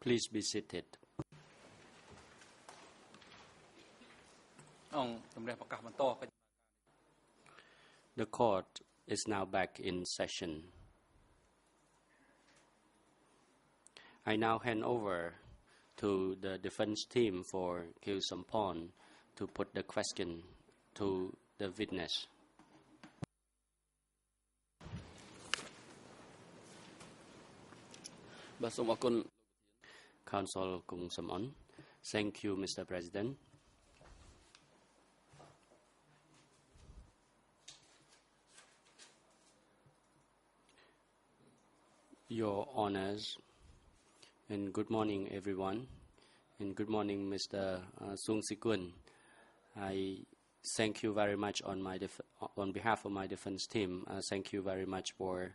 Please be seated. The court is now back in session. I now hand over to the defense team for Khieu Samphan to put the question to the witness. Counsel Kung Samon. Thank you, Mr. President. Your Honors, and good morning, everyone, and good morning, Mr. Sung Sikun. I thank you very much on behalf of my defense team. Thank you very much for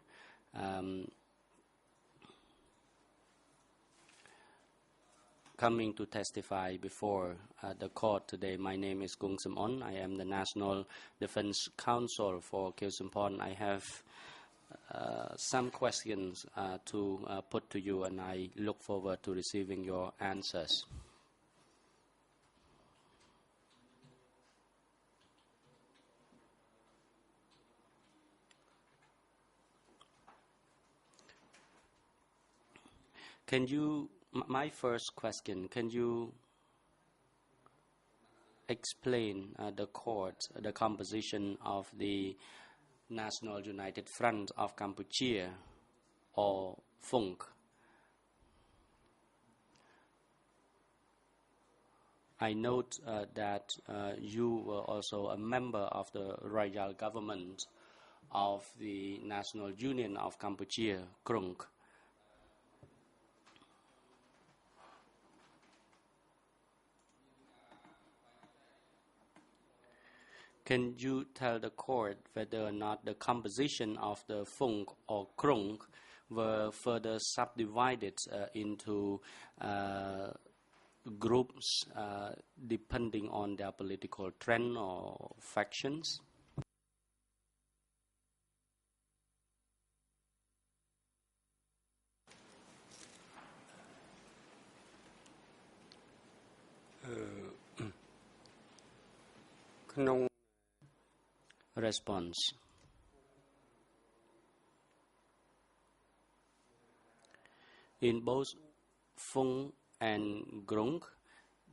coming to testify before the court today. My name is Kung Samon. I am the National Defense Counsel for Khieu Samphan. I have some questions to put to you, and I look forward to receiving your answers. My first question, can you explain the court, the composition of the National United Front of Cambodia, or FUNC? I note that you were also a member of the royal government of the National Union of Cambodia, KRUNC. Can you tell the court whether or not the composition of the FUNC or KRUNC were further subdivided into groups depending on their political trend or factions? Response. In both FUNC and KRUNC,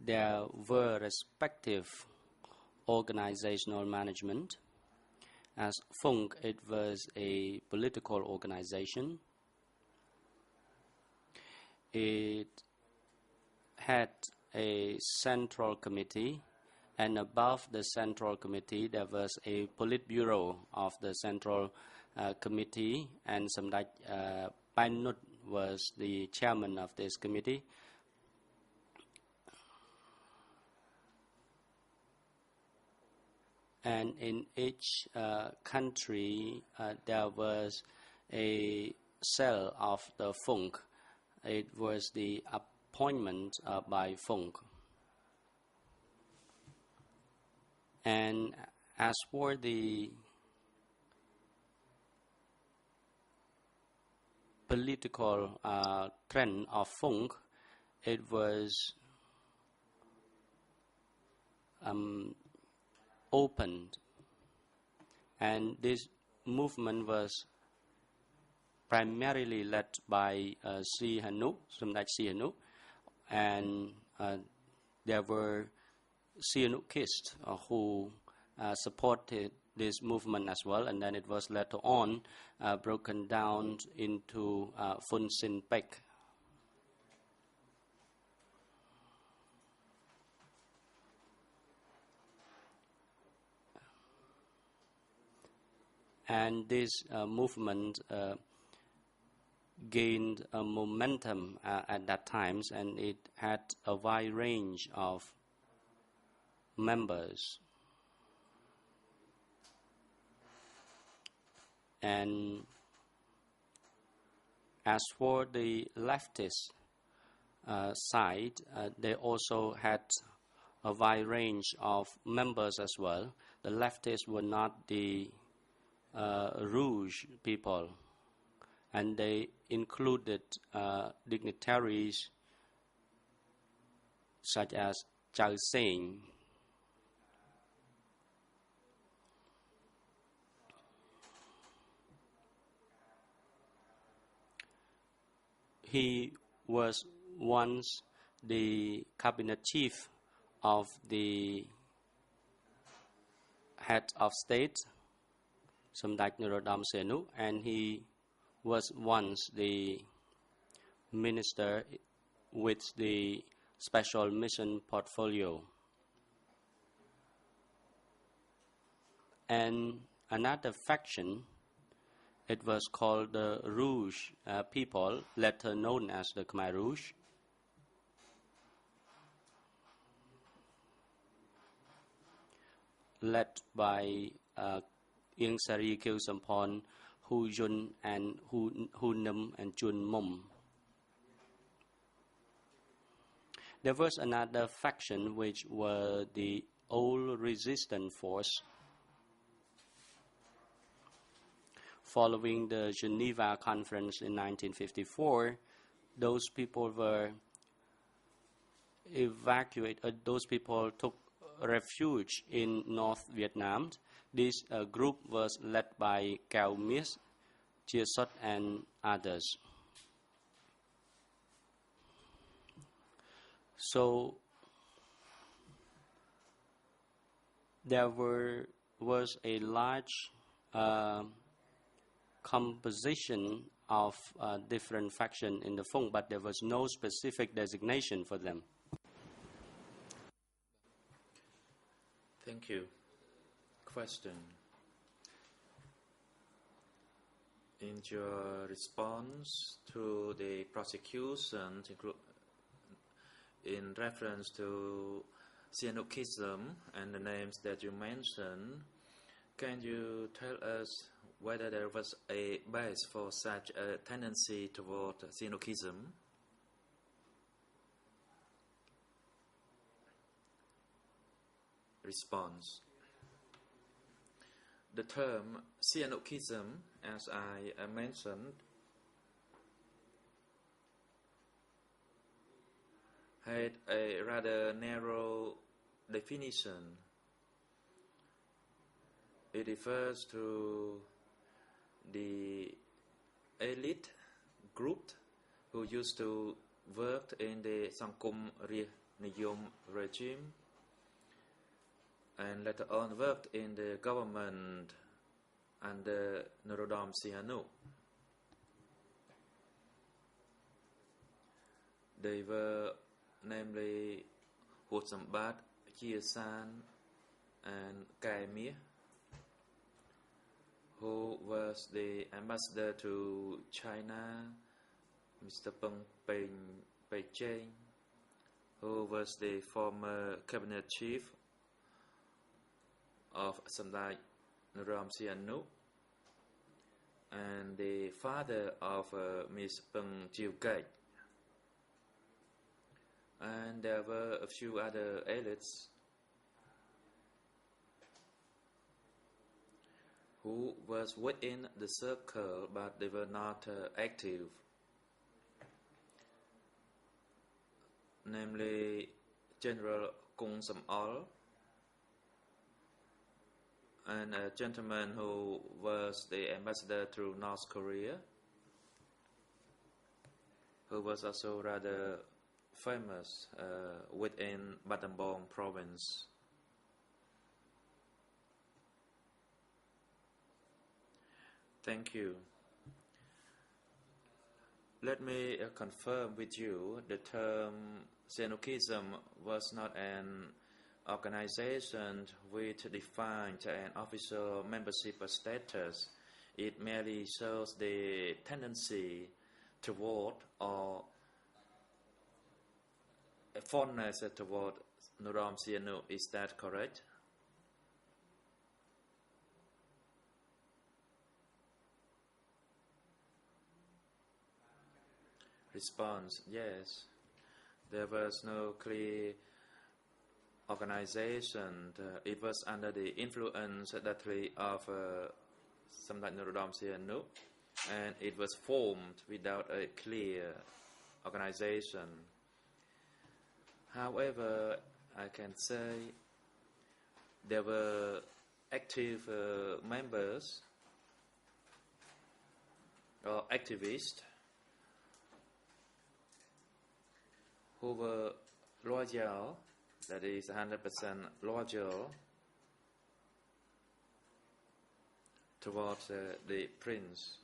there were respective organizational management. As FUNC, it was a political organization. It had a central committee, and above the central committee there was a Politburo of the central committee, and Samdech Panut was the chairman of this committee. And in each country there was a cell of the FUNC. It was the appointment by FUNC. And as for the political trend of FUNC, it was opened, and this movement was primarily led by Samdech Sihanouk, and there were Sihanoukist who supported this movement as well, and then it was later on broken down into Phun Sin Pek. And this movement gained momentum at that time, and it had a wide range of members. And as for the leftist side, they also had a wide range of members as well. The leftists were not the Rouge people, and they included dignitaries such as Chao Seng. He was once the cabinet chief of the head of state, Samdech Norodom Sihanouk, and he was once the minister with the special mission portfolio. And another faction, it was called the Rouge people, later known as the Khmer Rouge. Led by Ieng Sari Khieu Samphan, Hu Yun and Hu Nam and Chun Mum. There was another faction which were the old resistance force. Following the Geneva Conference in 1954, those people were evacuated. Those people took refuge in North Vietnam. This group was led by Cao Mies, Chia Sot, and others. So there was a large composition of different factions in the Phong, but there was no specific designation for them. Thank you. Question. In your response to the prosecution, in reference to Sihanoukism and the names that you mentioned, can you tell us whether there was a base for such a tendency toward Sihanoukism? Response. The term Sihanoukism, as I mentioned, had a rather narrow definition. It refers to the elite group who used to work in the Sangkum Niyom regime and later on worked in the government under Norodom Sihanouk. They were namely Ho Sambat, Chia San, and Kai Mia, who was the ambassador to China, Mr. Peng Pei Cheng, who was the former cabinet chief of Samdech Norodom Sihanouk, and the father of Ms. Peng Chiu Kai. And there were a few other elites who was within the circle, but they were not active, namely General Kung Sam Ol, and a gentleman who was the ambassador to North Korea, who was also rather famous within Battambang province. Thank you. Let me confirm with you the term Sihanoukism was not an organization which defined an official membership status. It merely shows the tendency toward or a fondness toward Norodom Sihanouk. Is that correct? Response: yes. There was no clear organization. It was under the influence directly of Samdech Norodom Sihanouk, and it was formed without a clear organization. However, I can say there were active members or activists who were loyal, that is 100% loyal towards the prince.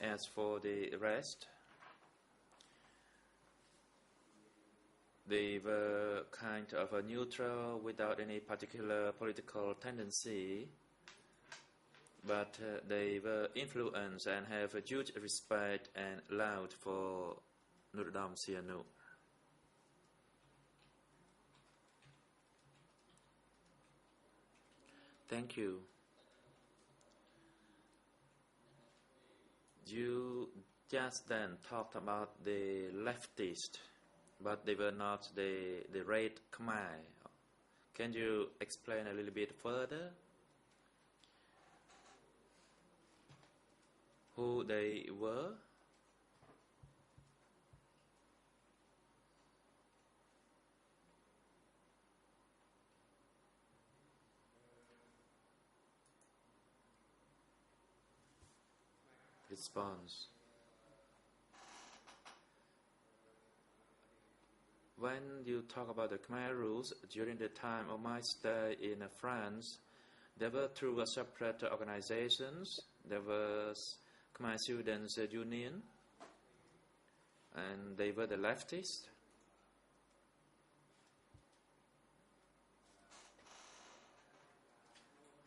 As for the rest, they were kind of a neutral without any particular political tendency, but they were influenced and have a huge respect and love for Norodom Sihanouk. Thank you. You just then talked about the leftist, but they were not the Red Khmer. Can you explain a little bit further who they were? Response. When you talk about the Khmer rules, during the time of my stay in France, there were two separate organizations. There was Khmer Students Union, and they were the leftists.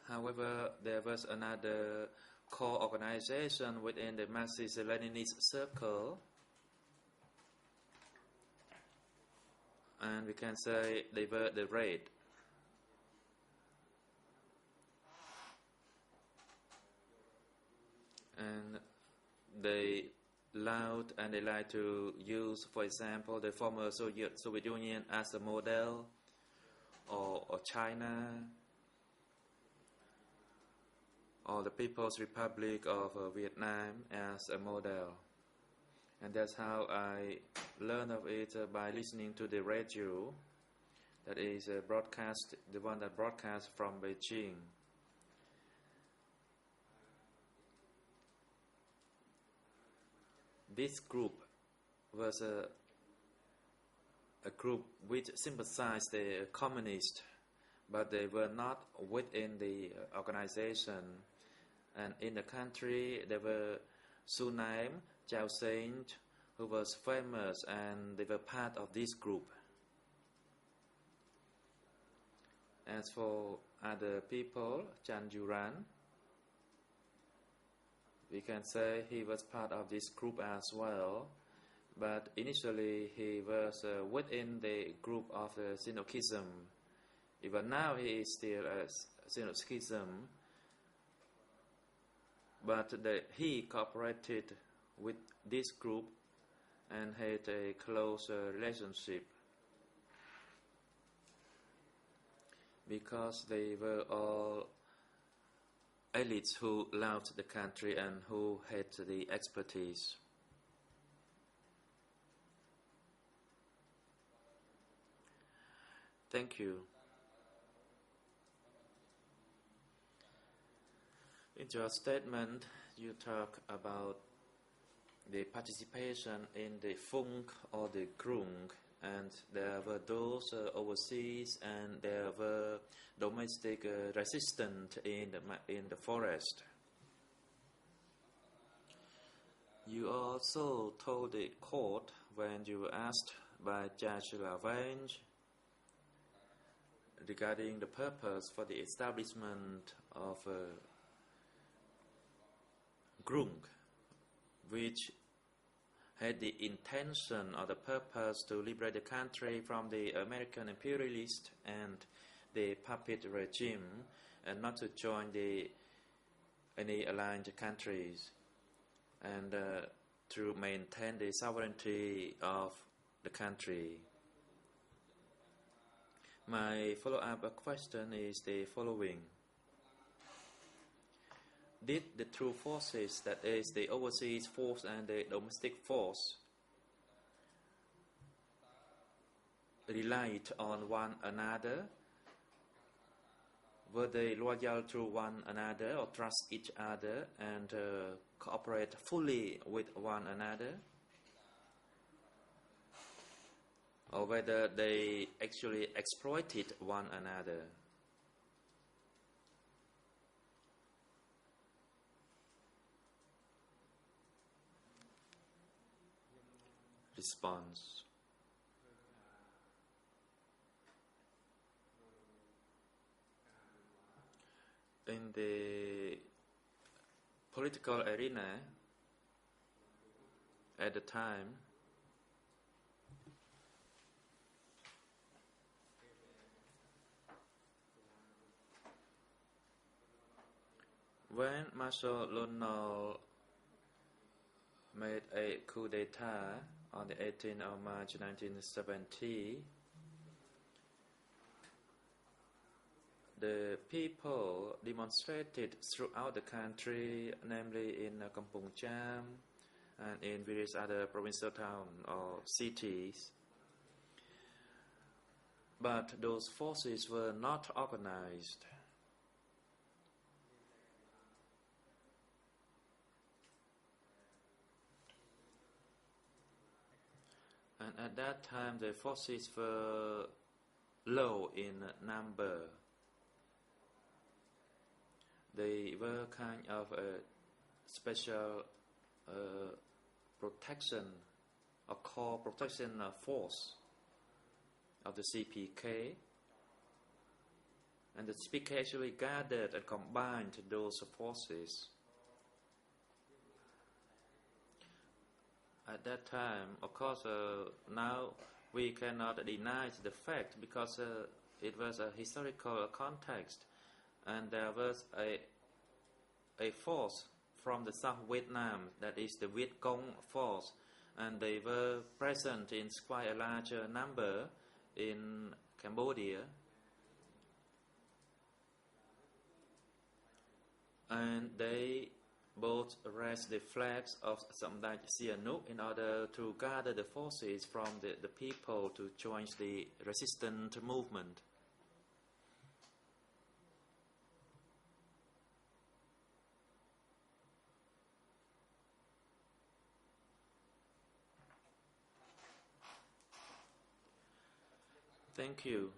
However, there was another core organization within the Marxist-Leninist circle, and we can say they were the Red. And they allowed and they like to use, for example, the former Soviet Union as a model, or China, or the People's Republic of Vietnam as a model. And that's how I learned of it by listening to the radio that is broadcast, the one that broadcasts from Beijing. This group was a group which sympathized the communists, but they were not within the organization. And in the country, there were Su Nam, Chao Saint, who was famous, and they were part of this group. As for other people, Chan Yuran, we can say he was part of this group as well, but initially he was within the group of the Sinokism. Even now he is still a Sinokism, but he cooperated with this group and had a close relationship because they were all elites who loved the country and who had the expertise. Thank you. In your statement, you talk about the participation in the Fung or the Grung, and there were those overseas, and there were domestic resistance in the forest. You also told the court when you were asked by Judge Lavange regarding the purpose for the establishment of Grung, which had the intention or the purpose to liberate the country from the American imperialist and the puppet regime, and not to join any aligned countries, and to maintain the sovereignty of the country. My follow-up question is the following. Did the two forces, that is the overseas force and the domestic force, relied on one another? Were they loyal to one another or trust each other and cooperate fully with one another? Or whether they actually exploited one another? Response. In the political arena at the time, when Marshal Lionel made a coup d'etat on the 18th of March 1970, the people demonstrated throughout the country, namely in Kampong Cham and in various other provincial towns or cities. But those forces were not organized. And at that time, the forces were low in number. They were kind of a special protection, a core protection force of the CPK. And the CPK actually gathered and combined those forces. At that time, of course, now we cannot deny the fact because it was a historical context, and there was a force from the South Vietnam, that is the Viet Cong force, and they were present in quite a large number in Cambodia. And they both raised the flags of Samdech Sihanouk in order to gather the forces from the people to join the resistant movement. Thank you.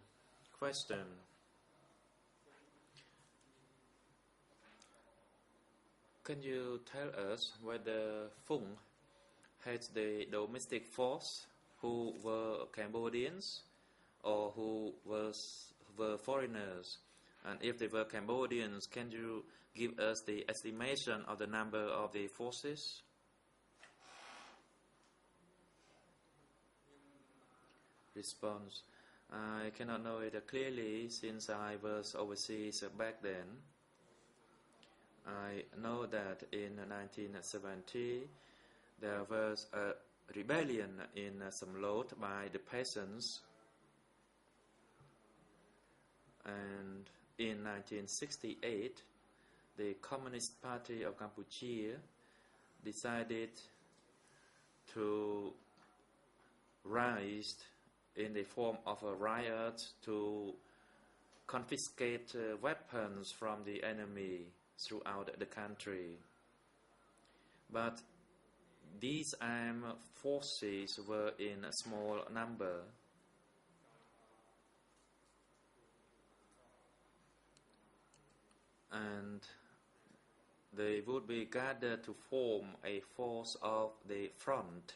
Question. Can you tell us whether Phung had the domestic force who were Cambodians or who were foreigners? And if they were Cambodians, can you give us the estimation of the number of the forces? Response. I cannot know it clearly since I was overseas back then. I know that in 1970 there was a rebellion in Samlot by the peasants, and in 1968 the Communist Party of Cambodia decided to rise in the form of a riot to confiscate weapons from the enemy throughout the country. But these armed forces were in a small number. And they would be gathered to form a force of the front.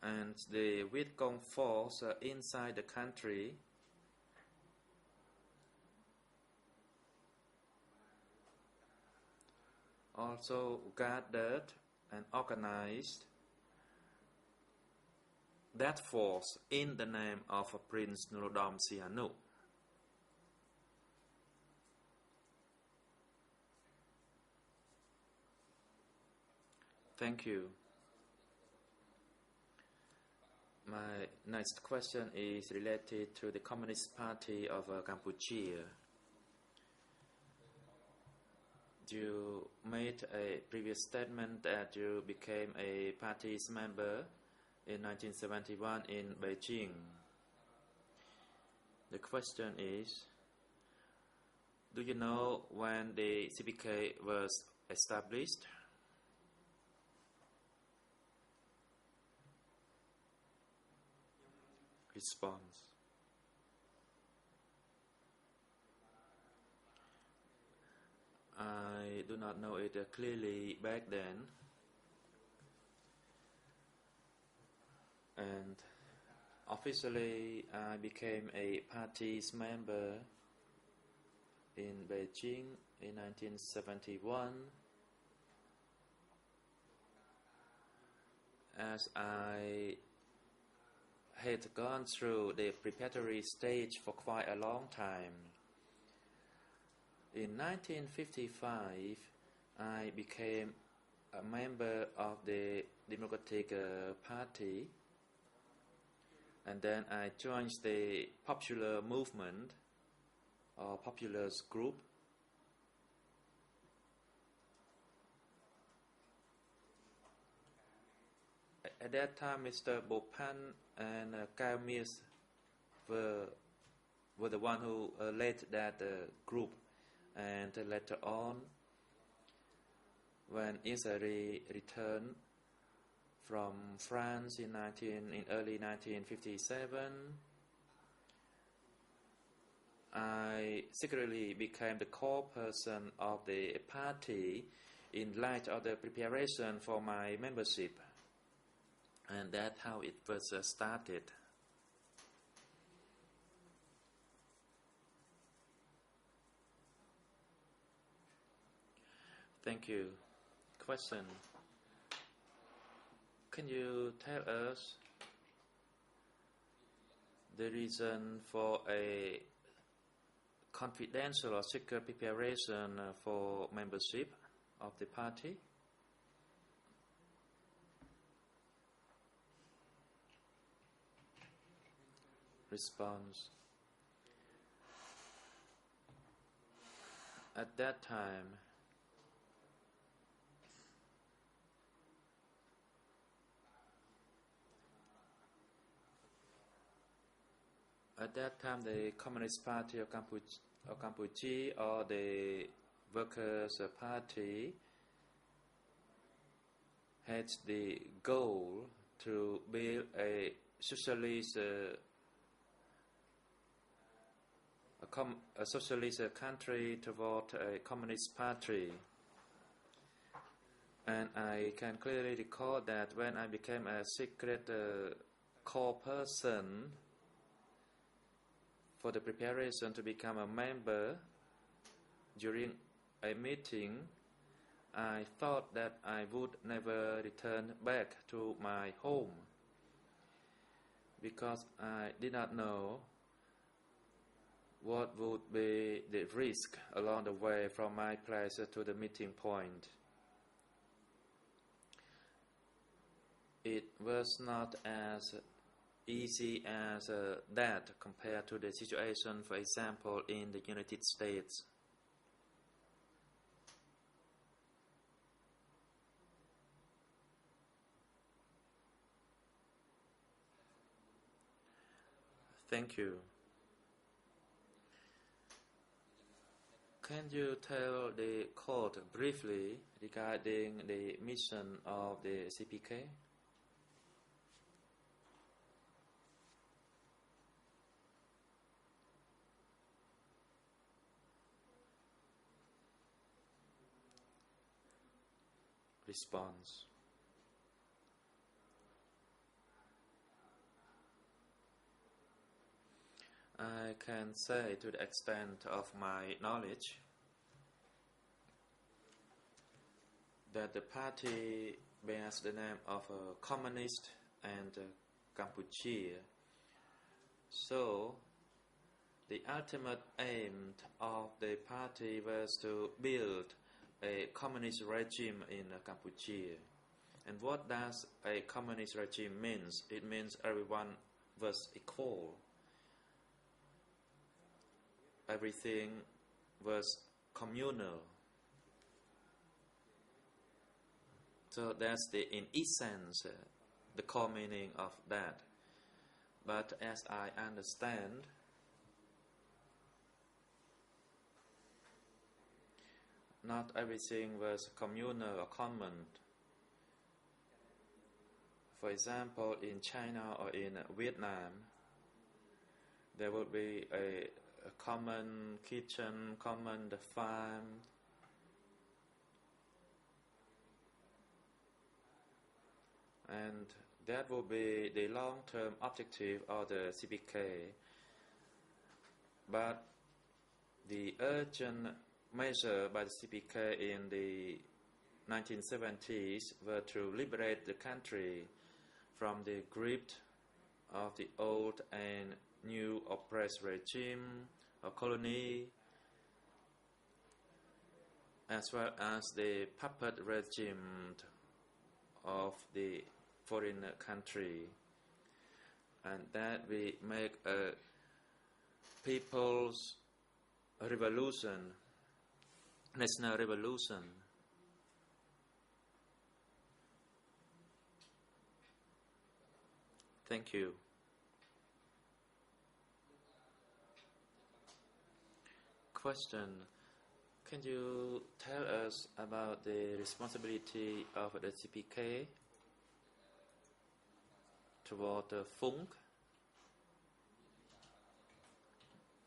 And the Viet Cong force inside the country also gathered and organized that force in the name of Prince Norodom Sihanouk. Thank you. My next question is related to the Communist Party of Cambodia. You made a previous statement that you became a party's member in 1971 in Beijing. The question is, do you know when the CPK was established? Response. I do not know it clearly back then, and officially I became a party's member in Beijing in 1971 as I had gone through the preparatory stage for quite a long time. In 1955, I became a member of the Democratic Party, and then I joined the popular movement or populist group. At that time, Mr. Bopan and Cao Mies were the one who led that group. And later on, when Israeli returned from France in early 1957, I secretly became the core person of the party in light of the preparation for my membership. And that's how it was started. Thank you. Question. Can you tell us the reason for a confidential or secret preparation for membership of the party? Response. At that time, the Communist Party of Cambodia or the Workers' Party had the goal to build a socialist country toward a communist party. And I can clearly recall that when I became a secret core person for the preparation to become a member, during a meeting, I thought that I would never return back to my home because I did not know what would be the risk along the way from my place to the meeting point. It was not as easy as that compared to the situation, for example, in the United States. Thank you. Can you tell the court briefly regarding the mission of the CPK? Response. I can say to the extent of my knowledge that the party bears the name of a communist and Cambodia. So the ultimate aim of the party was to build a communist regime in Cambodia. And what does a communist regime means? It means everyone was equal. Everything was communal. So that's in essence, the core meaning of that. But as I understand, not everything was communal or common. For example, in China or in Vietnam, there would be a common kitchen, common farm, and that will be the long-term objective of the CPK. But the urgent measure by the CPK in the 1970s were to liberate the country from the grip of the old and new oppressed regime or colony, as well as the puppet regime of the foreign country, and that we make a people's revolution, national revolution. Thank you. Question: can you tell us about the responsibility of the CPK toward the Funk?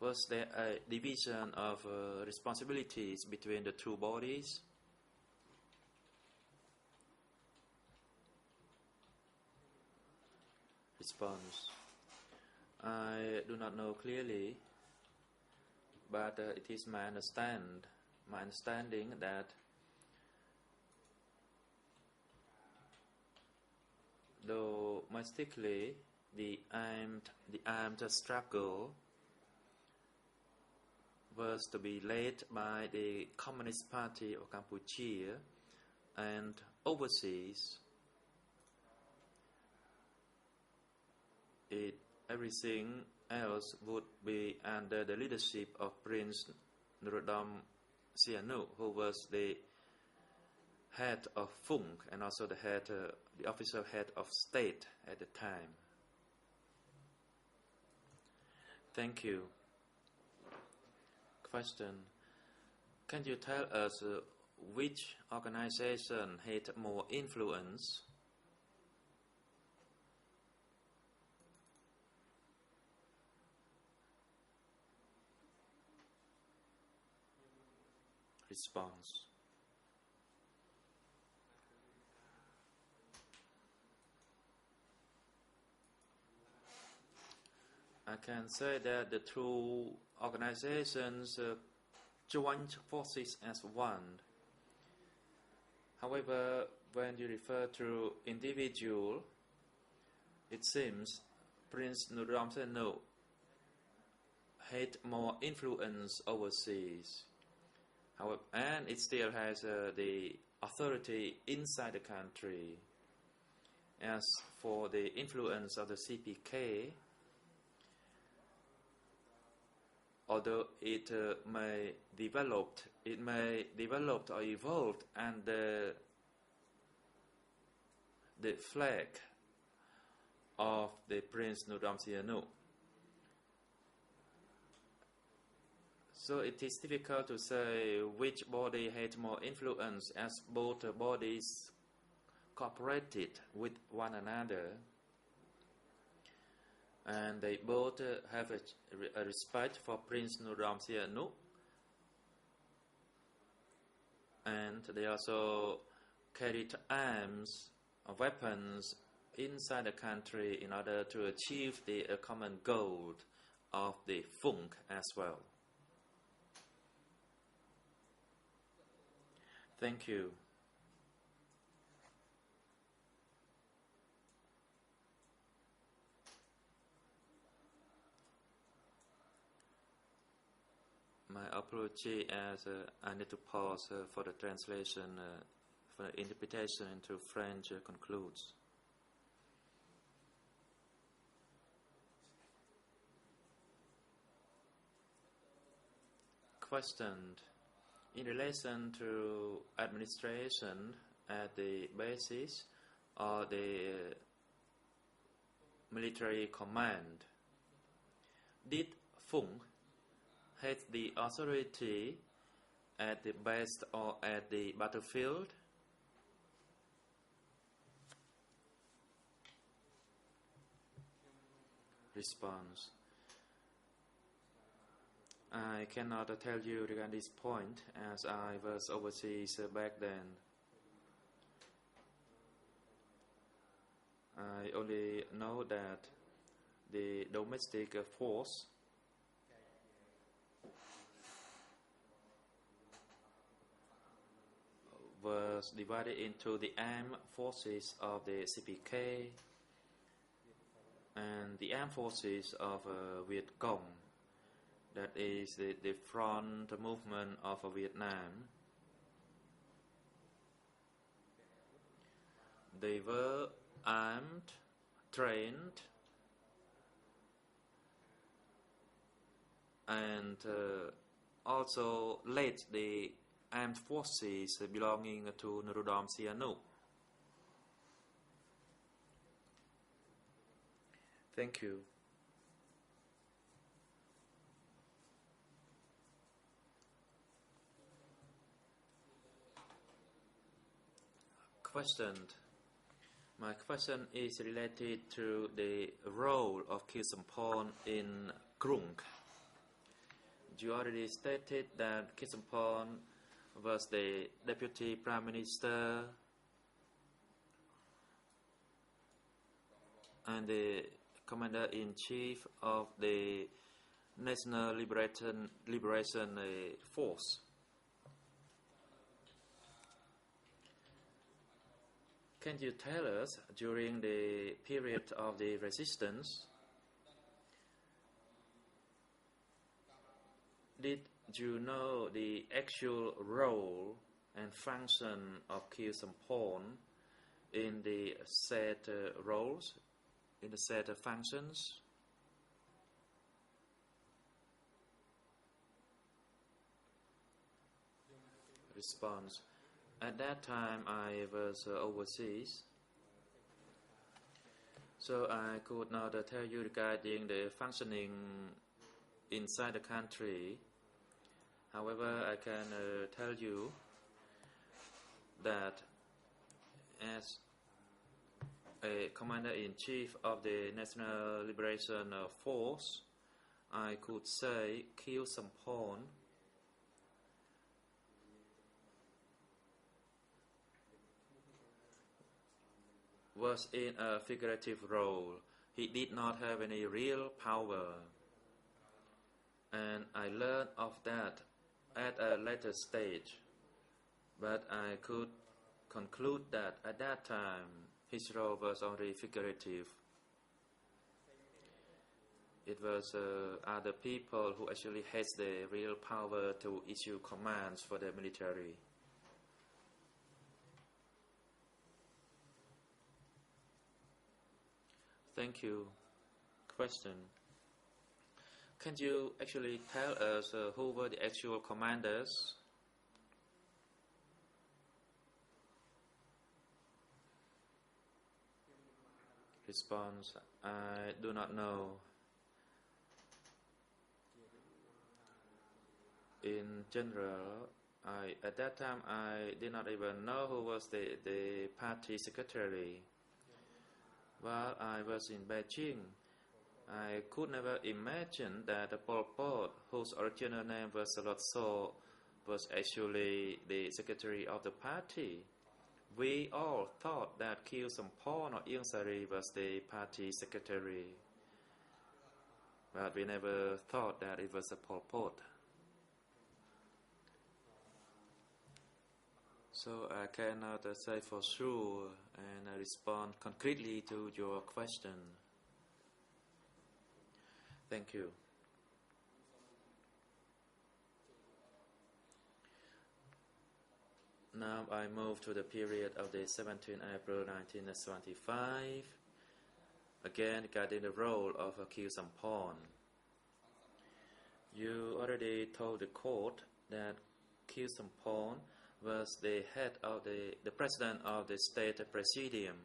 Was there a division of responsibilities between the two bodies? Response: I do not know clearly, but it is my understanding that domestically the armed struggle was to be led by the Communist Party of Cambodia, and overseas everything else would be under the leadership of Prince Norodom Sihanouk, who was the head of Funk and also the official head of state at the time. Thank you. Question: can you tell us which organization had more influence? Response: I can say that the two organizations joined forces as one. However, when you refer to individual, it seems Prince Norodom Sihanouk had more influence overseas. However, and it still has the authority inside the country. As for the influence of the CPK, although it may develop or evolve under the flag of the Prince Norodom Sihanouk. So it is difficult to say which body had more influence, as both bodies cooperated with one another, and they both have a respect for Prince Norodom Sihanouk, and they also carried arms or weapons inside the country in order to achieve the common goal of the Funk as well. Thank you. My apology, as I need to pause for the translation, for the interpretation into French concludes. Questioned: in relation to administration at the bases or the military command? Did Phung had the authority at the base or at the battlefield? Response. I cannot tell you regarding this point as I was overseas back then. I only know that the domestic force was divided into the armed forces of the CPK and the armed forces of Viet Cong, that is the front movement of Vietnam. They were armed, trained, and also led the armed forces belonging to Norodom Sihanouk. Thank you. Question. My question is related to the role of Khieu Samphan in Krung. You already stated that Khieu Samphan was the Deputy Prime Minister and the Commander-in-Chief of the National Liberation Force. Can you tell us, during the period of the resistance, did you know the actual role and function of Khieu Samphan in the said roles, in the said functions? Response. At that time I was overseas, so I could not tell you regarding the functioning inside the country. However, I can tell you that as a Commander-in-Chief of the National Liberation Force, I could say Khieu Samphan was in a figurative role. He did not have any real power, and I learned of that at a later stage, but I could conclude that at that time his role was only figurative. It was other people who actually had the real power to issue commands for the military. Thank you. Question. Can you actually tell us who were the actual commanders? Response. I do not know. In general, at that time I did not even know who was the party secretary. While I was in Beijing, I could never imagine that Pol Pot, whose original name was Lord So, was actually the secretary of the party. We all thought that Khieu Samphan or Ieng Sari was the party secretary, but we never thought that it was a Pol Pot. So I cannot say for sure and respond concretely to your question. Thank you. Now I move to the period of the 17th April 1975. Again, regarding the role of Khieu Samphan. You already told the court that Khieu Samphan was the head of the president of the state presidium.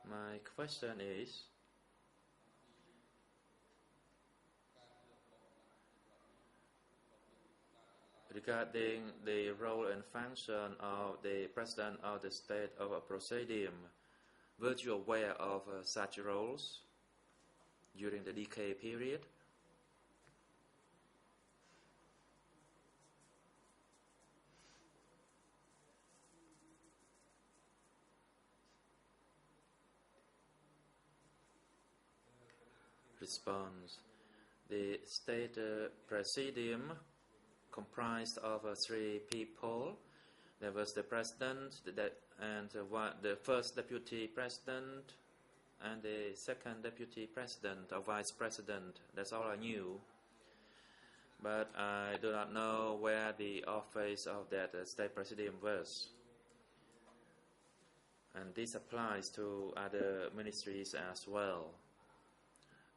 My question is, regarding the role and function of the president of the state of a presidium, were you aware of such roles during the decay period? Response. The state presidium comprised of 3 people. There was the president and the first deputy president and the second deputy president or vice president. That's all I knew. But I do not know where the office of that state presidium was. And this applies to other ministries as well.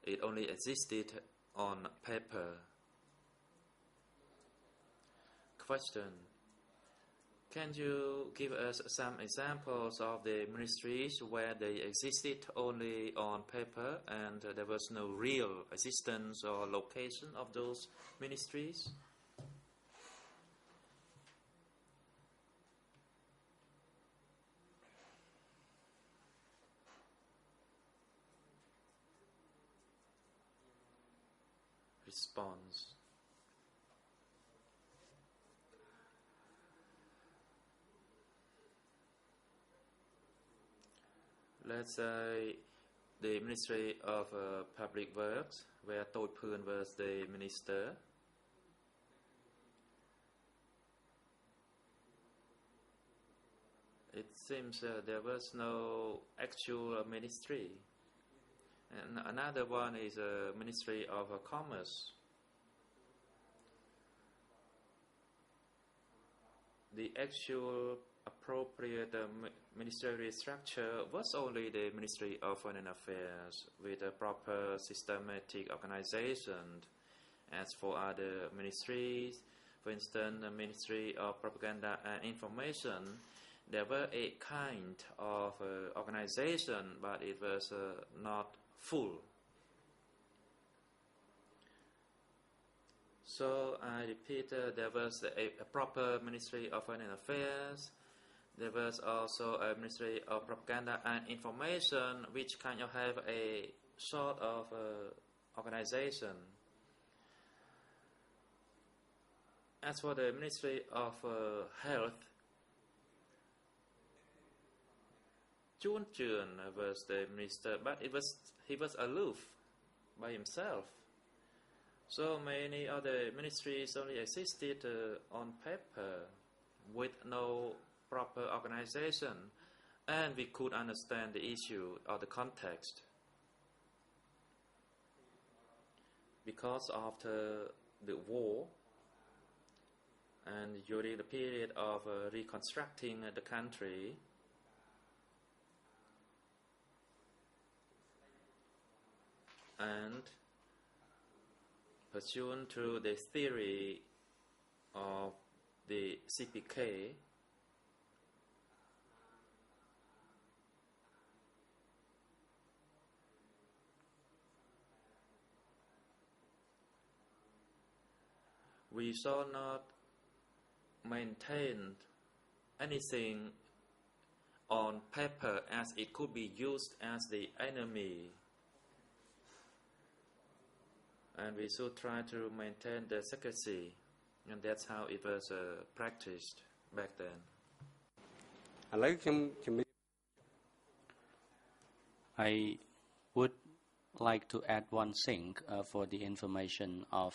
It only existed on paper. Question. Can you give us some examples of the ministries where they existed only on paper and there was no real existence or location of those ministries? Response. Let's say the Ministry of Public Works, where Toi Phuen was the minister. It seems there was no actual ministry. And another one is a Ministry of Commerce. The actual appropriate ministerial structure was only the Ministry of Foreign Affairs with a proper systematic organization. As for other ministries, for instance, the Ministry of Propaganda and Information, there were a kind of organization, but it was not full. So I repeat, there was a proper Ministry of Foreign Affairs. There was also a Ministry of Propaganda and Information, which kind of have a sort of organization. As for the Ministry of Health, Chun Chun was the minister, but he was aloof by himself. So many other ministries only existed on paper with no proper organization, and we could understand the issue or the context. Because after the war and during the period of reconstructing the country, and pursuant to the theory of the CPK, we shall not maintain anything on paper as it could be used as the enemy. And we should try to maintain the secrecy, and that's how it was practiced back then. I would like to add one thing for the information of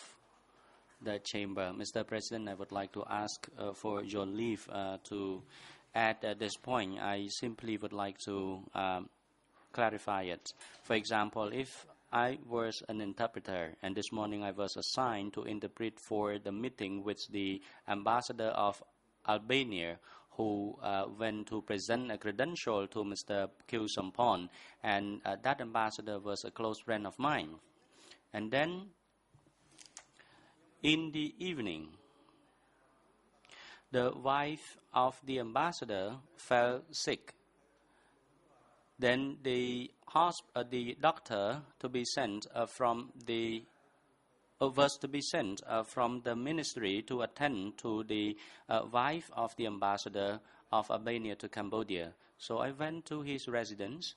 the chamber. Mr. President, I would like to ask for your leave to add at this point. I simply would like to clarify it. For example, if I was an interpreter, and this morning I was assigned to interpret for the meeting with the ambassador of Albania, who went to present a credential to Mr. Kyu Sampon, and that ambassador was a close friend of mine. And then, In the evening, the wife of the ambassador fell sick. Then the doctor to be sent was to be sent from the ministry to attend to the wife of the ambassador of Albania to Cambodia. So I went to his residence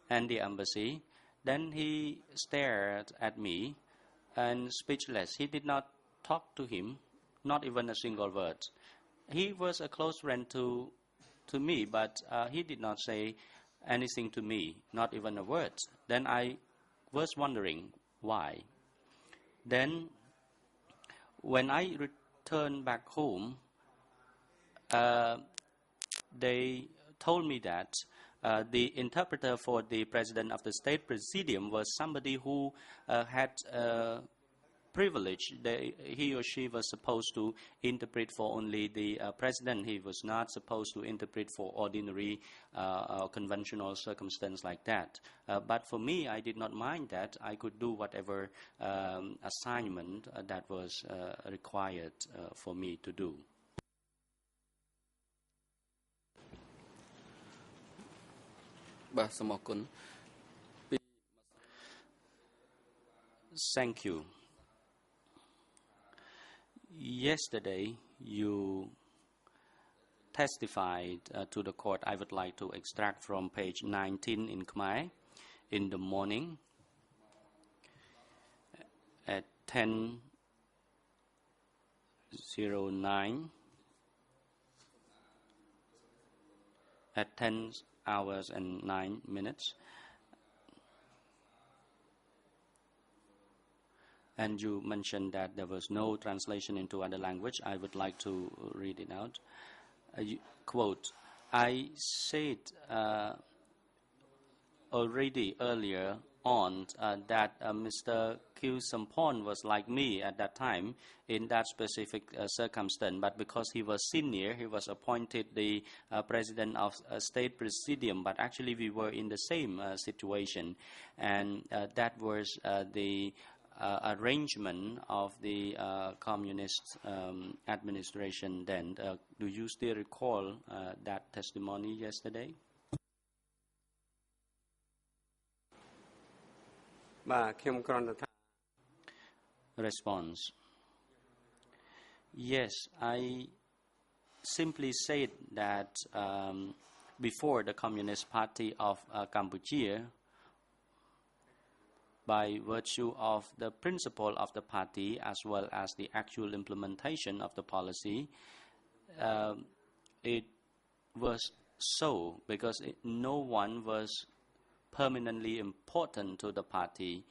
and the embassy. Then he stared at me and speechless. He did not talk to him, not even a single word. He was a close friend to me, but he did not say anything to me, not even a word. Then I was wondering why. Then when I returned back home, they told me that the interpreter for the president of the state presidium was somebody who had privilege. He or she was supposed to interpret for only the president. He was not supposed to interpret for ordinary conventional circumstance like that. But for me, I did not mind that. I could do whatever assignment that was required for me to do. Thank you. Yesterday, you testified to the court. I would like to extract from page 19 in Khmer. In the morning, at 10:09, at 10 hours and 9 minutes, and you mentioned that there was no translation into other language. I would like to read it out. Quote, I said already earlier on that Mr. Khieu Samphan was like me at that time in that specific circumstance, but because he was senior, he was appointed the president of state presidium, but actually we were in the same situation, and that was the arrangement of the communist administration then. Do you still recall that testimony yesterday? Response. Yes, I simply said that before the Communist Party of Cambodia, by virtue of the principle of the party as well as the actual implementation of the policy, it was so because no one was permanently important to the party.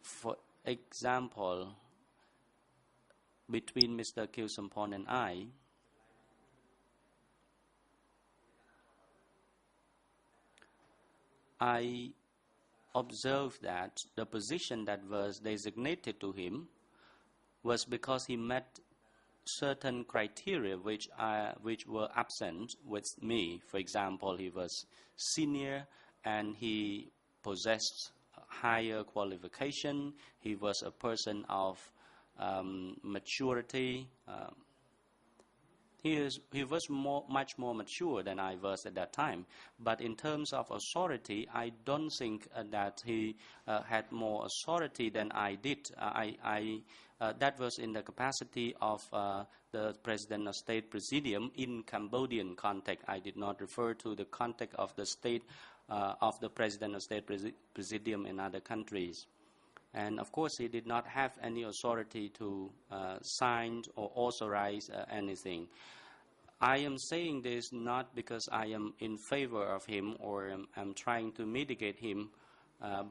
For example, between Mr. Khieu Samphan and I observed that the position that was designated to him was because he met certain criteria which were absent with me. For example, he was senior and he possessed higher qualification. He was a person of maturity. He was much more mature than I was at that time. But in terms of authority, I don't think that he had more authority than I did. That was in the capacity of the President of State Presidium in Cambodian context. I did not refer to the context of the state of the President of State Presidium in other countries. And of course, he did not have any authority to sign or authorize anything. I am saying this not because I am in favor of him or I'm trying to mitigate him,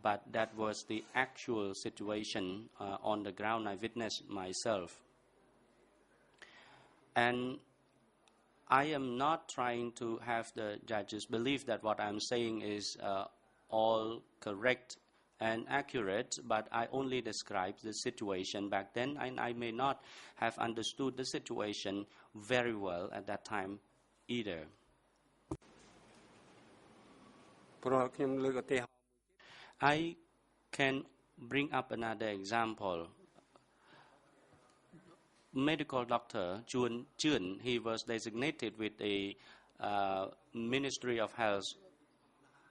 but that was the actual situation on the ground. I witnessed myself. And I am not trying to have the judges believe that what I'm saying is all correct and accurate, but I only describe the situation back then, and I may not have understood the situation very well at that time either. I can bring up another example. medical doctor, Chun Chun, he was designated with a Ministry of Health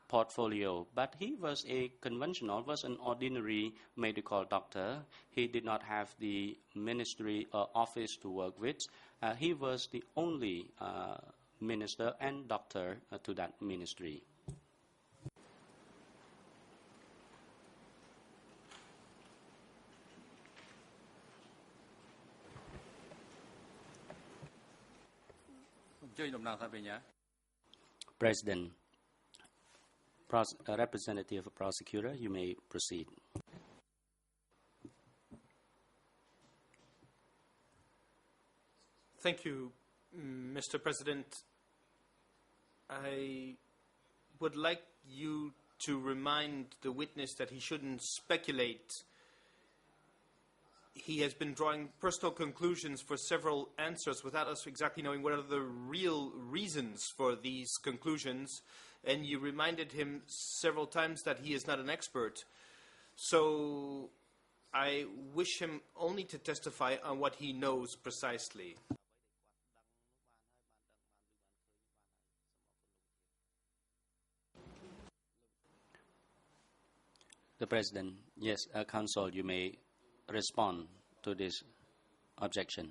portfolio, but he was a conventional, was an ordinary medical doctor. He did not have the ministry office to work with. He was the only minister and doctor to that ministry. President, representative prosecutor, you may proceed. Thank you, Mr. President. I would like you to remind the witness that he shouldn't speculate. He has been drawing personal conclusions for several answers without us exactly knowing what are the real reasons for these conclusions, and you reminded him several times that he is not an expert. So I wish him only to testify on what he knows precisely. The President, yes, Counsel, you may respond to this objection.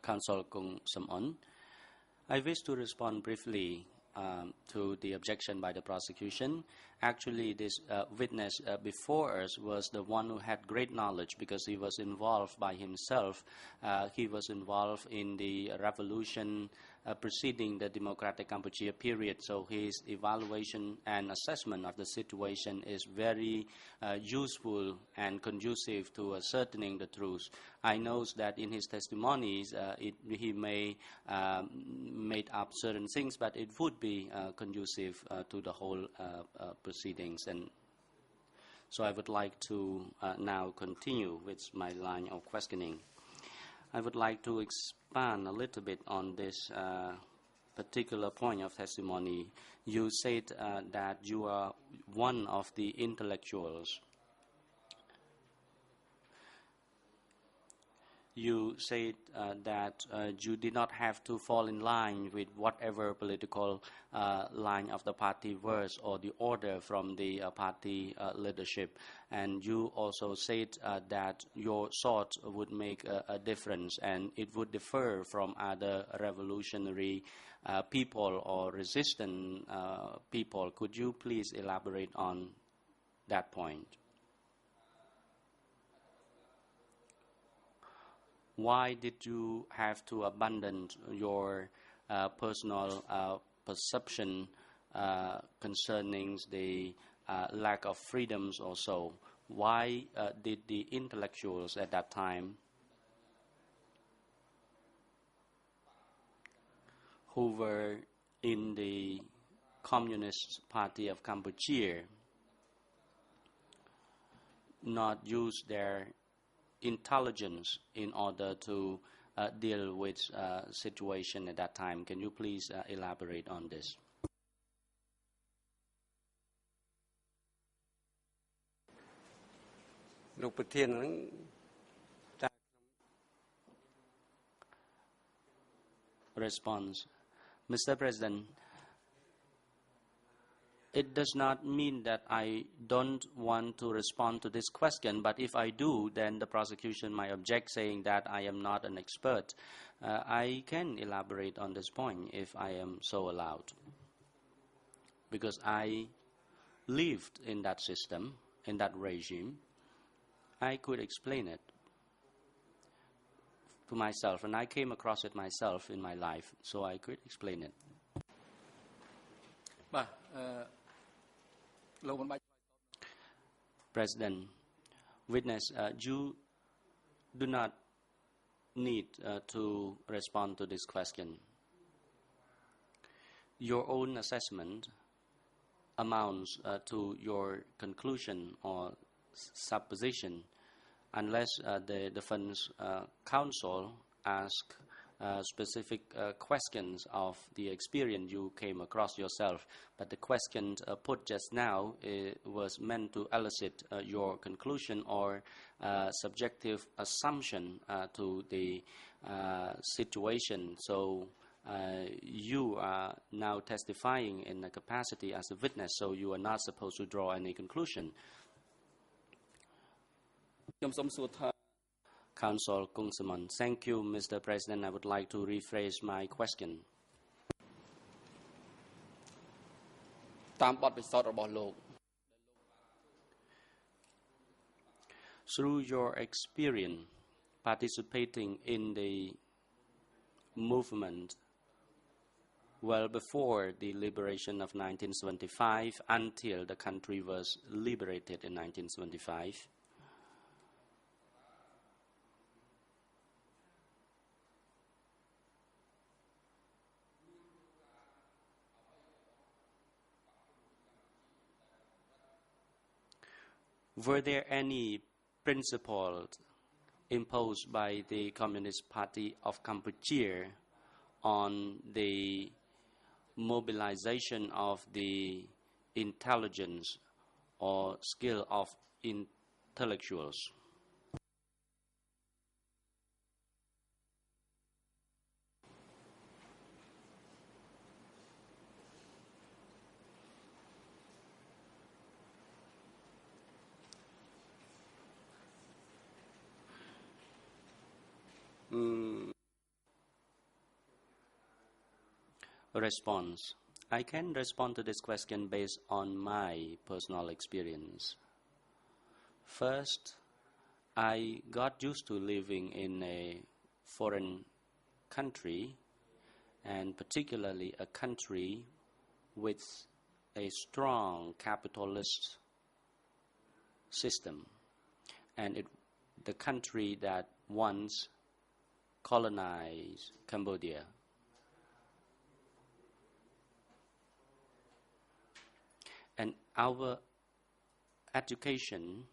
Counsel Kung Sam-on, I wish to respond briefly to the objection by the prosecution. Actually, this witness before us was the one who had great knowledge because he was involved by himself. He was involved in the revolution preceding the Democratic Cambodia period, so his evaluation and assessment of the situation is very useful and conducive to ascertaining the truth. I know that in his testimonies he may made up certain things, but it would be conducive to the whole proceedings. And so I would like to now continue with my line of questioning. I would like to expand a little bit on this particular point of testimony. You said that you are one of the intellectuals. You said that you did not have to fall in line with whatever political line of the party was or the order from the party leadership. And you also said that your thought would make a difference and it would differ from other revolutionary people or resistant people. Could you please elaborate on that point? Why did you have to abandon your personal perception concerning the lack of freedoms or so? Why did the intellectuals at that time who were in the Communist Party of Cambodia not use their intelligence in order to deal with situation at that time? Can you please elaborate on this? Response. Mr. President, it does not mean that I don't want to respond to this question, but if I do, then the prosecution might object, saying that I am not an expert. I can elaborate on this point if I am so allowed, because I lived in that system, in that regime. I could explain it to myself, and I came across it myself in my life, so I could explain it. President, witness, you do not need to respond to this question. Your own assessment amounts to your conclusion or supposition, unless the defense counsel asks specific questions of the experience you came across yourself, but the question put just now was meant to elicit your conclusion or subjective assumption to the situation. So you are now testifying in a capacity as a witness, so you are not supposed to draw any conclusion. Counsel Kung Samon. Thank you, Mr. President. I would like to rephrase my question. Through your experience participating in the movement well before the liberation of 1975 until the country was liberated in 1975, were there any principles imposed by the Communist Party of Cambodia on the mobilization of the intelligence or skill of intellectuals? Response. I can respond to this question based on my personal experience. First, I got used to living in a foreign country, and particularly a country with a strong capitalist system, and the country that once colonized Cambodia. And our education,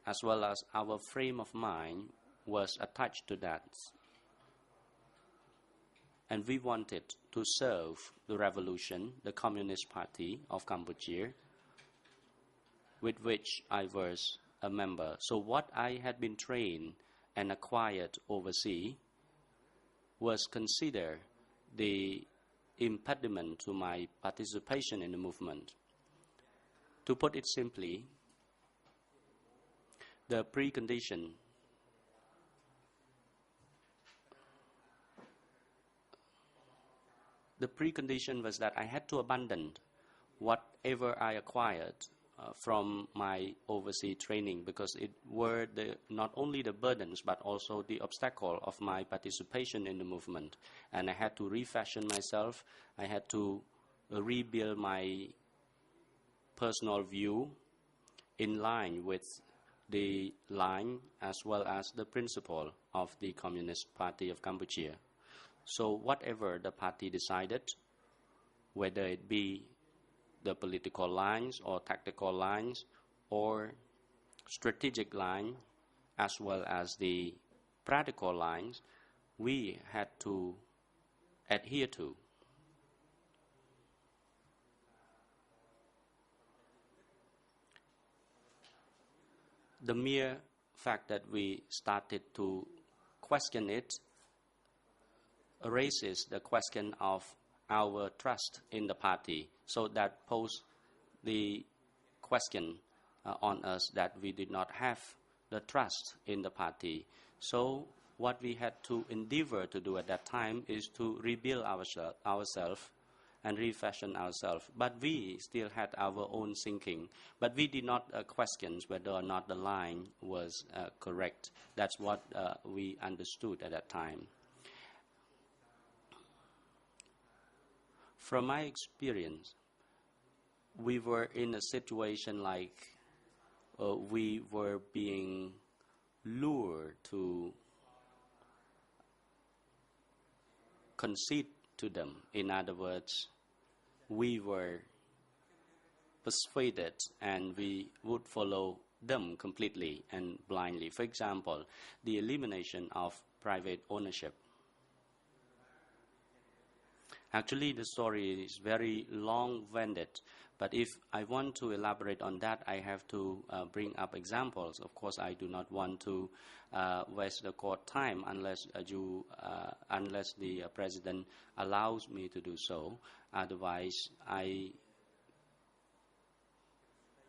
as well as our frame of mind, was attached to that. And we wanted to serve the revolution, the Communist Party of Cambodia, with which I was a member. So what I had been trained and acquired overseas was considered the impediment to my participation in the movement. To put it simply, the precondition was that I had to abandon whatever I acquired from my overseas training, because it were not only the burdens but also the obstacle of my participation in the movement. And I had to refashion myself. I had to rebuild my personal view in line with the line as well as the principle of the Communist Party of Cambodia. So whatever the party decided, whether it be the political lines or tactical lines or strategic line as well as the practical lines, we had to adhere to. The mere fact that we started to question it raises the question of our trust in the party. So that posed the question on us that we did not have the trust in the party. So what we had to endeavor to do at that time is to rebuild ourselves and refashion ourselves. But we still had our own thinking. But we did not question whether or not the line was correct. That's what we understood at that time. From my experience, we were in a situation like we were being lured to concede to them. In other words, we were persuaded and we would follow them completely and blindly. For example, the elimination of private ownership. Actually, the story is very long-winded, but if I want to elaborate on that, I have to bring up examples. Of course, I do not want to waste the court time unless unless the President allows me to do so. Otherwise, I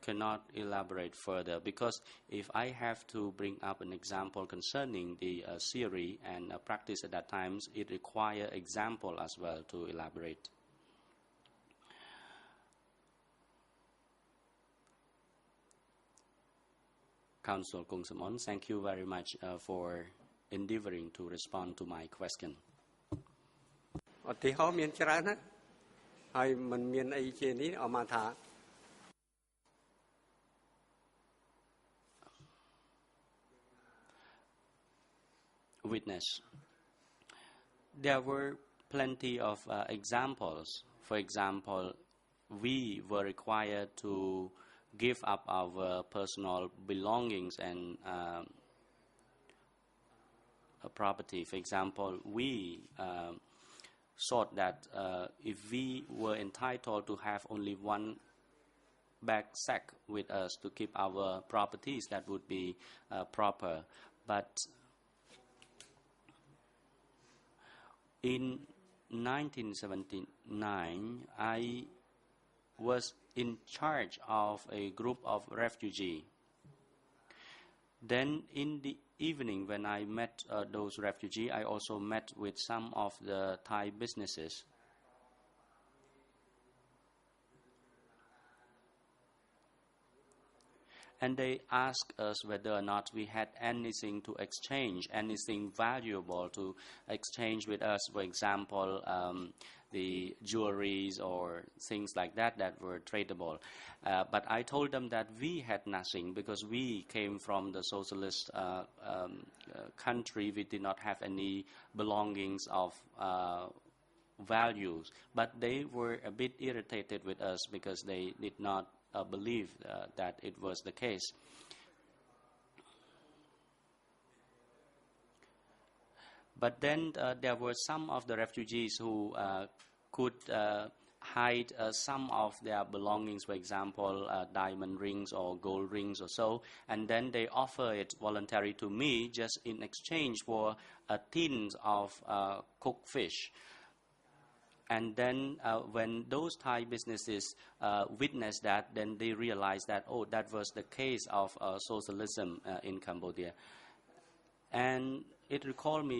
cannot elaborate further, because if I have to bring up an example concerning the theory and practice at that times, it requires example as well to elaborate. Council Kung Samon, thank you very much for endeavoring to respond to my question. ឧទាហរណ៍មានច្រើនណាស់ហើយមិនមានអីជានេះអមថា Witness. There were plenty of examples. For example, we were required to give up our personal belongings and property. For example, we thought that if we were entitled to have only one bag sack with us to keep our properties, that would be proper. But in 1979, I was in charge of a group of refugees. Then in the evening, when I met those refugees, I also met with some of the Thai businesses. And they asked us whether or not we had anything to exchange, anything valuable to exchange with us, for example, the jewelries or things like that that were tradable. But I told them that we had nothing because we came from the socialist country. We did not have any belongings of values. But they were a bit irritated with us because they did not believe that it was the case. But then there were some of the refugees who could hide some of their belongings, for example, diamond rings or gold rings or so, and then they offer it voluntarily to me just in exchange for tins of cooked fish. And then when those Thai businesses witnessed that, then they realized that, oh, that was the case of socialism in Cambodia. And it recalled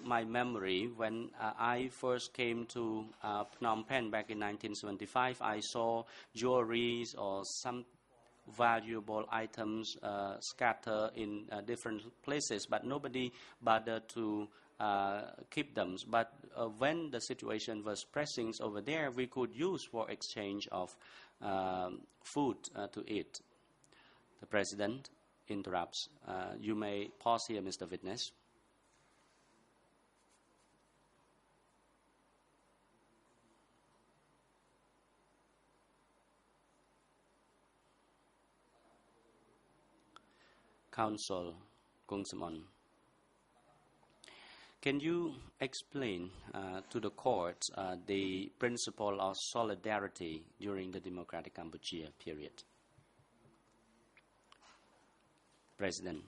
my memory when I first came to Phnom Penh back in 1975. I saw jewelries or some valuable items scattered in different places, but nobody bothered to keep them. But when the situation was pressing over there, we could use for exchange of food to eat. The President interrupts. You may pause here, Mr. Witness. Counsel Kung Samon. Can you explain to the court the principle of solidarity during the Democratic Cambodia period? President.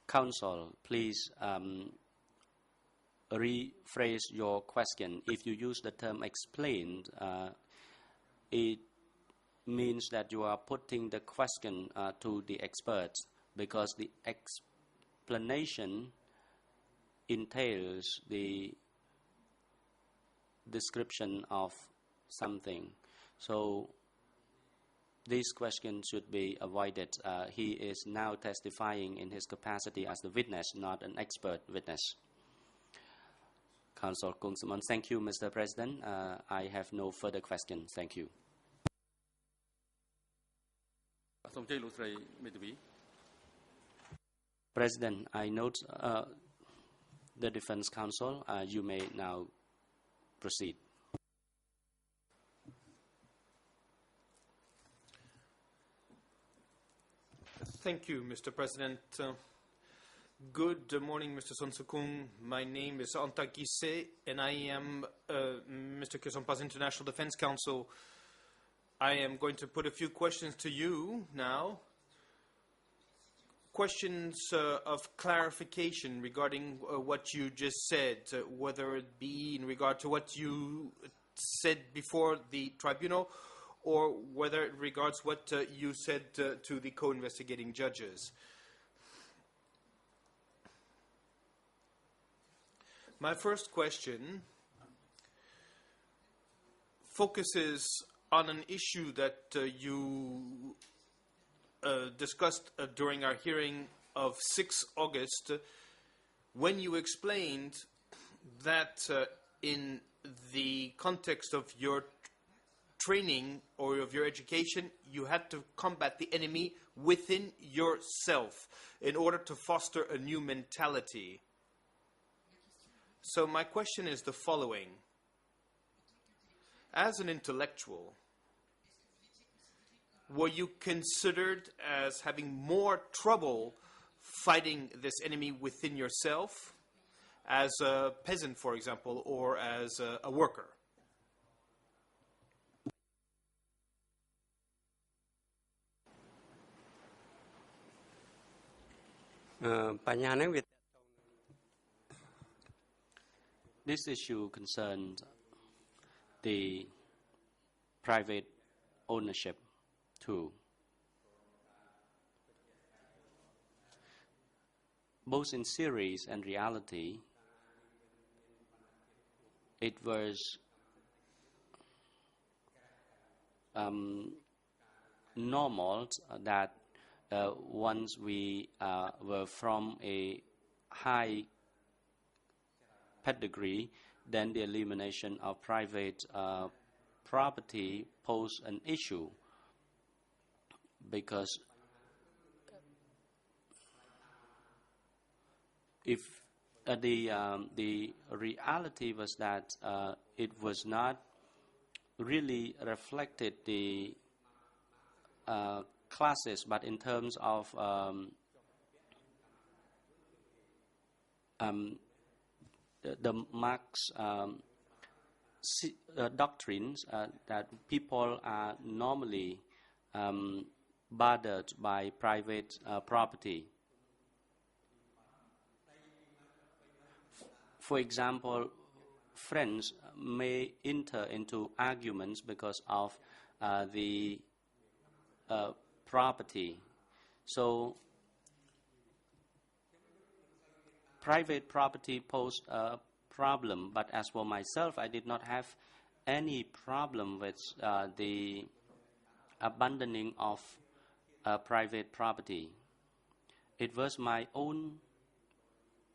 Counsel, please rephrase your question. If you use the term explained, it means that you are putting the question to the experts, because the explanation entails the description of something. So this question should be avoided. He is now testifying in his capacity as the witness, not an expert witness. Counsel Kung Samon. Thank you, Mr. President. I have no further questions. Thank you. President, I note the Defense Counsel. You may now proceed. Thank you, Mr. President. Good morning, Mr. Sonsukung. My name is Anta Gise, and I am Mr. Kesompa's International Defense Council. I am going to put a few questions to you now. Questions of clarification regarding what you just said, whether it be in regard to what you said before the tribunal, or whether it regards what you said to the co-investigating judges. My first question focuses on an issue that you discussed during our hearing of 6 August, when you explained that in the context of your training or of your education, you had to combat the enemy within yourself in order to foster a new mentality. So my question is the following. As an intellectual, were you considered as having more trouble fighting this enemy within yourself, as a peasant, for example, or as a worker? This issue concerned the private ownership too. Both in series and reality, it was normal that once we were from a high pedigree, then the elimination of private property posed an issue, because if the reality was that it was not really reflected the classes, but in terms of the Marx doctrines that people are normally bothered by private property. For example, friends may enter into arguments because of the property. So private property posed a problem, but as for myself, I did not have any problem with the abandoning of private property. It was my own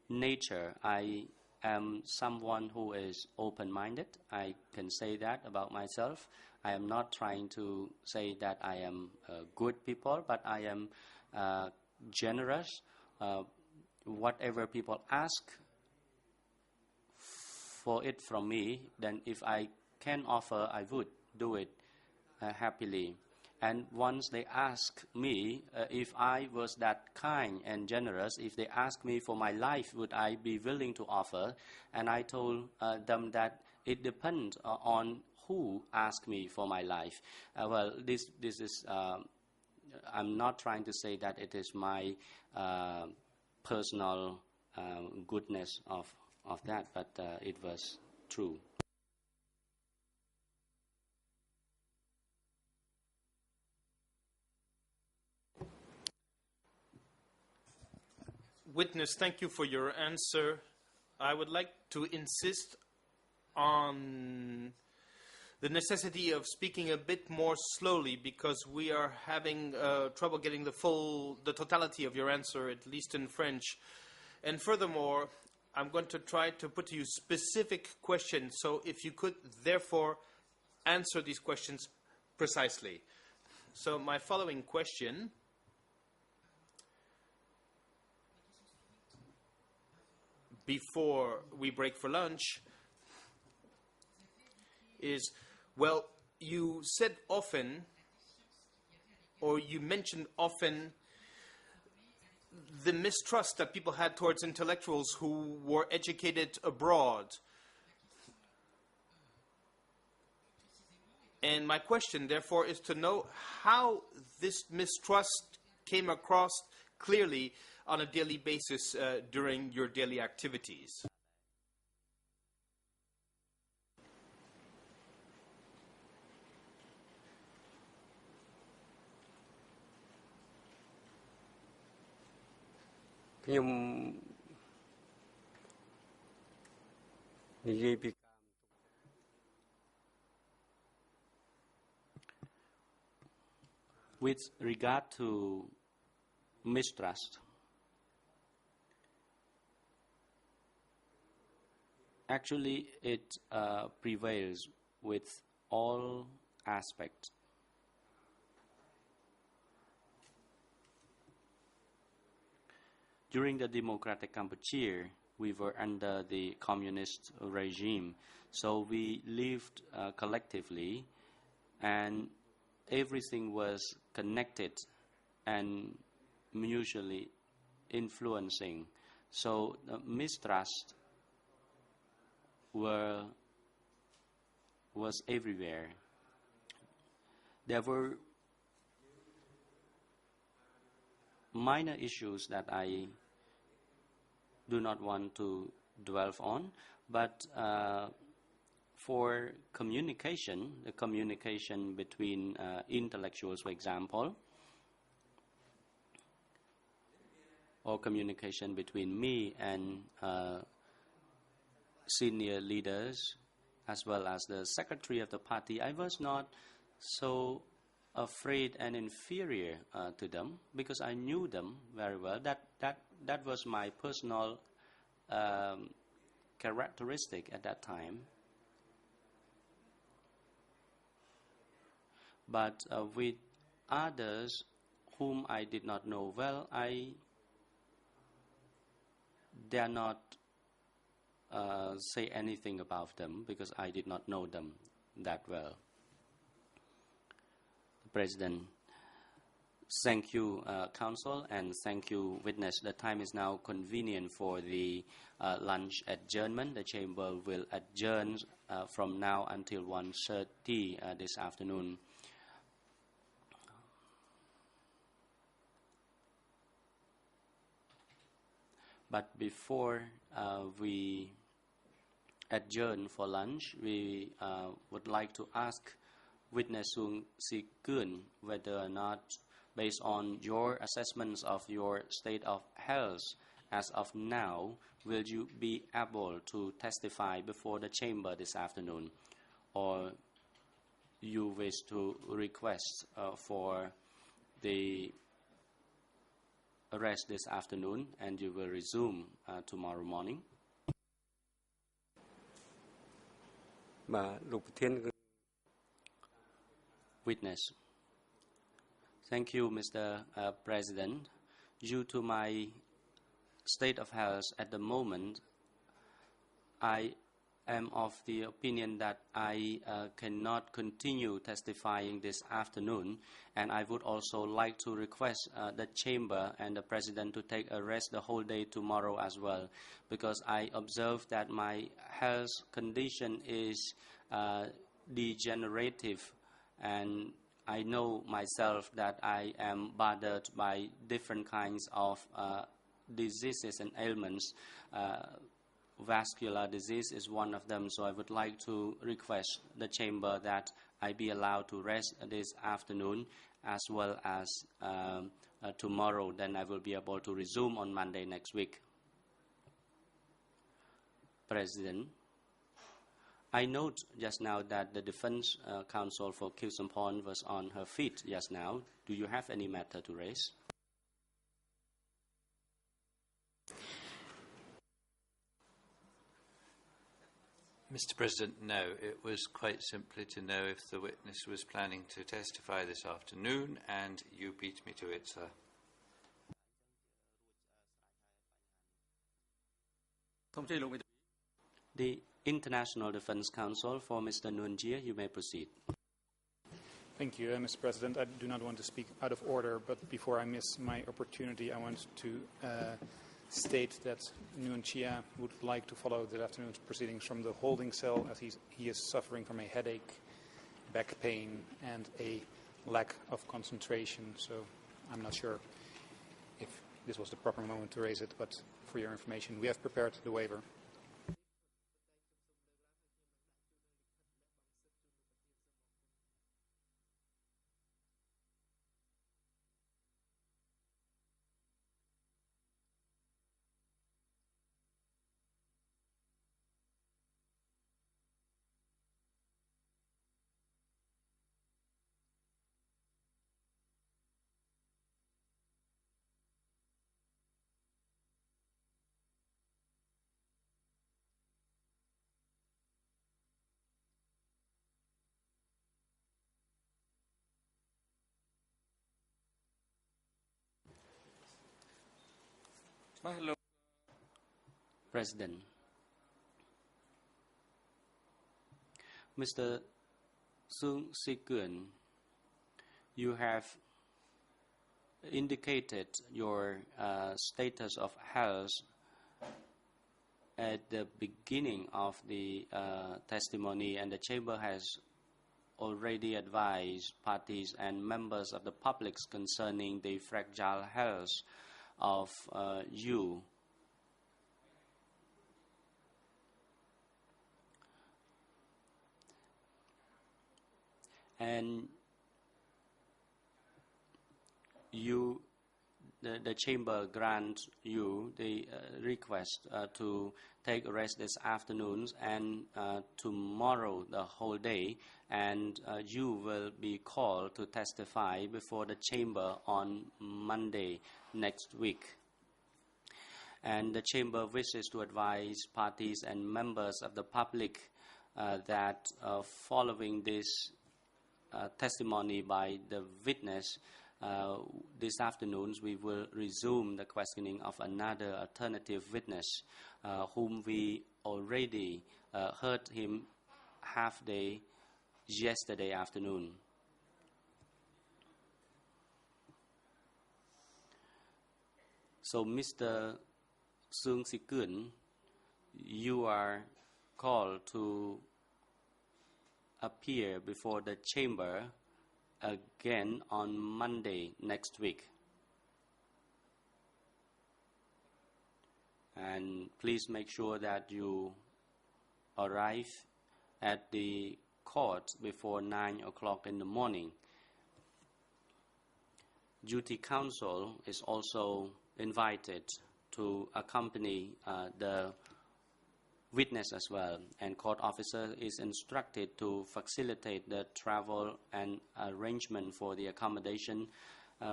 nature. I am someone who is open-minded. I can say that about myself. I am not trying to say that I am good people, but I am generous. Whatever people ask for it from me, then if I can offer, I would do it happily. And once they ask me if I was that kind and generous, if they ask me for my life, would I be willing to offer? And I told them that it depends on who asked me for my life. Well, this is, I'm not trying to say that it is my personal goodness of that, but it was true. Witness, thank you for your answer. I would like to insist on the necessity of speaking a bit more slowly, because we are having trouble getting the totality of your answer, at least in French. And furthermore, I'm going to try to put to you specific questions, so if you could therefore answer these questions precisely. So my following question before we break for lunch is, well, you said often, or you mentioned often, the mistrust that people had towards intellectuals who were educated abroad. And my question, therefore, is to know how this mistrust came across clearly on a daily basis during your daily activities. With regard to mistrust, actually it prevails with all aspects. During the democratic Cambodia, we were under the communist regime, so we lived collectively, and everything was connected and mutually influencing. So the mistrust was everywhere. There were minor issues that I do not want to dwell on, but for communication, the communication between intellectuals, for example, or communication between me and senior leaders, as well as the secretary of the party, I was not so afraid and inferior to them, because I knew them very well. That was my personal characteristic at that time. But with others whom I did not know well, I dare not say anything about them, because I did not know them that well. President, thank you, Council, and thank you, witness. The time is now convenient for the lunch adjournment. The Chamber will adjourn from now until 1:30 this afternoon. But before we adjourn for lunch, we would like to ask witness Sung Si Kun whether or not, based on your assessments of your state of health as of now, will you be able to testify before the chamber this afternoon, or you wish to request for the rest this afternoon and you will resume tomorrow morning? Witness. Thank you, Mr. President. Due to my state of health at the moment, I am of the opinion that I cannot continue testifying this afternoon, and I would also like to request the Chamber and the President to take a rest the whole day tomorrow as well, because I observe that my health condition is degenerative, and I know myself that I am bothered by different kinds of diseases and ailments. Vascular disease is one of them, so I would like to request the Chamber that I be allowed to rest this afternoon as well as tomorrow. Then I will be able to resume on Monday next week. President, I note just now that the Defense Counsel for Khieu Samphan was on her feet just now. Do you have any matter to raise? Mr. President, no. It was quite simply to know if the witness was planning to testify this afternoon, and you beat me to it, sir. The International Defense Counsel for Mr. Nguyen Jia, you may proceed. Thank you, Mr. President. I do not want to speak out of order, but before I miss my opportunity, I want to state that Nguyen Chia would like to follow this afternoon's proceedings from the holding cell, as he is suffering from a headache, back pain, and a lack of concentration. So I'm not sure if this was the proper moment to raise it, but for your information, we have prepared the waiver. President, Mr. Sung Si-kun, you have indicated your status of health at the beginning of the testimony, and the Chamber has already advised parties and members of the public concerning the fragile health of you. And the Chamber grants you the request to take a rest this afternoon and tomorrow the whole day, and you will be called to testify before the Chamber on Monday next week. And the Chamber wishes to advise parties and members of the public that following this testimony by the witness, this afternoon we will resume the questioning of another alternative witness whom we already heard him half day yesterday afternoon. So Mr. Sung Si-kun, you are called to appear before the Chamber again on Monday next week. And please make sure that you arrive at the court before 9 o'clock in the morning. Duty counsel is also invited to accompany the witness as well, and court officer is instructed to facilitate the travel and arrangement for the accommodation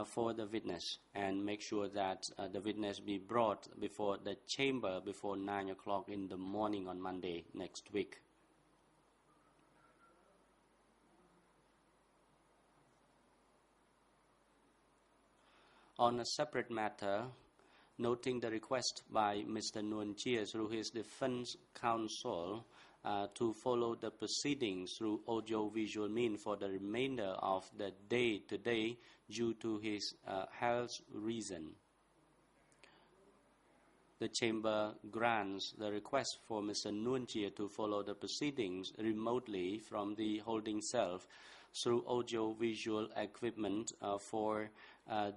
for the witness, and make sure that the witness be brought before the Chamber before 9 o'clock in the morning on Monday next week. On a separate matter, noting the request by Mr. Nguyen Chia through his defense counsel to follow the proceedings through audio-visual means for the remainder of the day today due to his health reason. The Chamber grants the request for Mr. Nguyen Chia to follow the proceedings remotely from the holding cell through audio-visual equipment for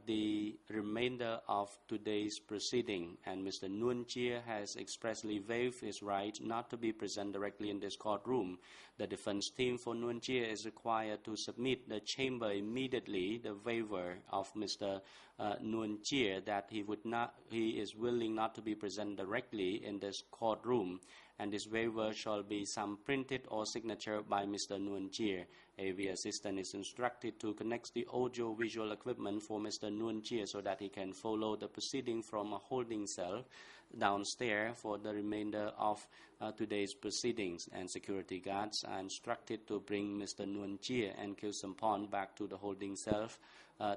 the remainder of today's proceeding, and Mr. Nguyen Chia has expressly waived his right not to be present directly in this courtroom. The defense team for Nguyen Chia is required to submit the Chamber immediately the waiver of Mr. Nguyen Chia that he is willing not to be present directly in this courtroom, and this waiver shall be some printed or signature by Mr. Nguyen Chia. AV assistant is instructed to connect the audio-visual equipment for Mr. Nguyen Chia so that he can follow the proceeding from a holding cell downstairs for the remainder of today's proceedings, and security guards are instructed to bring Mr. Nguyen Chia and Kyew Sampon back to the holding cell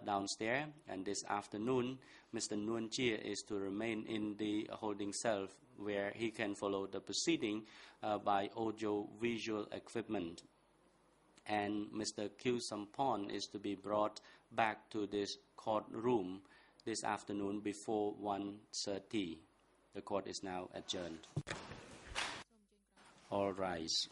downstairs. And this afternoon, Mr. Nguyen Chia is to remain in the holding cell where he can follow the proceeding by audio-visual equipment. and Mr. Kyu Sampon is to be brought back to this courtroom this afternoon before 1:30. The court is now adjourned. All rise.